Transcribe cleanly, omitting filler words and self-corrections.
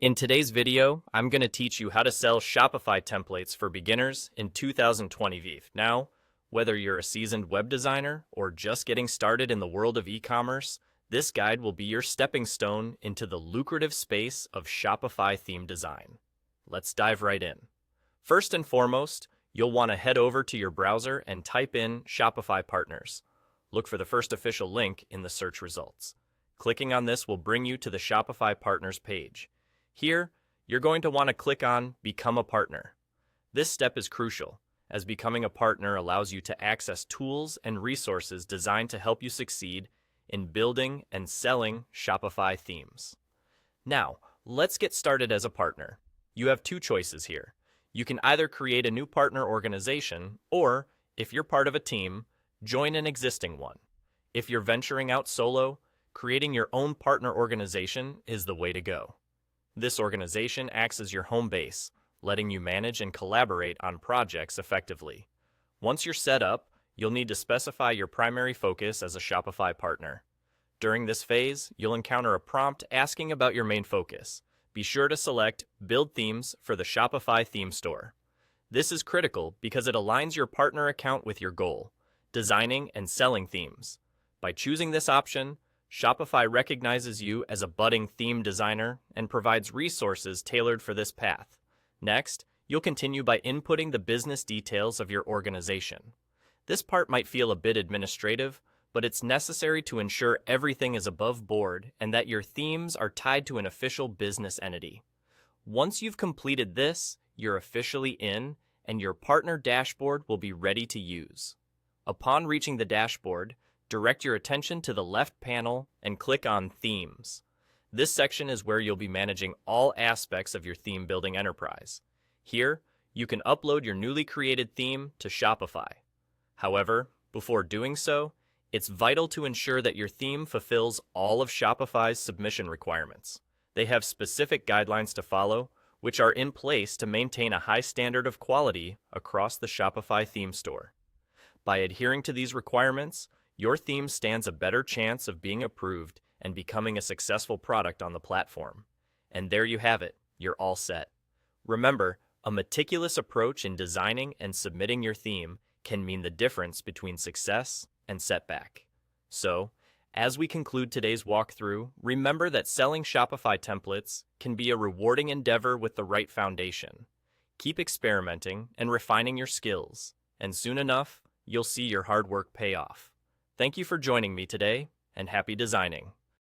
In today's video, I'm going to teach you how to sell Shopify templates for beginners in 2020 VEEV. Now, whether you're a seasoned web designer or just getting started in the world of e-commerce, this guide will be your stepping stone into the lucrative space of Shopify theme design. Let's dive right in. First and foremost, you'll want to head over to your browser and type in Shopify Partners. Look for the first official link in the search results. Clicking on this will bring you to the Shopify Partners page. Here, you're going to want to click on Become a Partner. This step is crucial, as becoming a partner allows you to access tools and resources designed to help you succeed in building and selling Shopify themes. Now, let's get started as a partner. You have two choices here. You can either create a new partner organization, or, if you're part of a team, join an existing one. If you're venturing out solo, creating your own partner organization is the way to go. This organization acts as your home base, letting you manage and collaborate on projects effectively. Once you're set up, you'll need to specify your primary focus as a Shopify partner. During this phase, you'll encounter a prompt asking about your main focus. Be sure to select Build Themes for the Shopify theme store. This is critical because it aligns your partner account with your goal, designing and selling themes. By choosing this option, Shopify recognizes you as a budding theme designer and provides resources tailored for this path. Next, you'll continue by inputting the business details of your organization. This part might feel a bit administrative, but it's necessary to ensure everything is above board and that your themes are tied to an official business entity. Once you've completed this, you're officially in, and your partner dashboard will be ready to use. Upon reaching the dashboard, direct your attention to the left panel and click on Themes. This section is where you'll be managing all aspects of your theme building enterprise. Here, you can upload your newly created theme to Shopify. However, before doing so, it's vital to ensure that your theme fulfills all of Shopify's submission requirements. They have specific guidelines to follow, which are in place to maintain a high standard of quality across the Shopify theme store. By adhering to these requirements, your theme stands a better chance of being approved and becoming a successful product on the platform. And there you have it, you're all set. Remember, a meticulous approach in designing and submitting your theme can mean the difference between success and setback. So, as we conclude today's walkthrough, remember that selling Shopify templates can be a rewarding endeavor with the right foundation. Keep experimenting and refining your skills, and soon enough, you'll see your hard work pay off. Thank you for joining me today, and happy designing.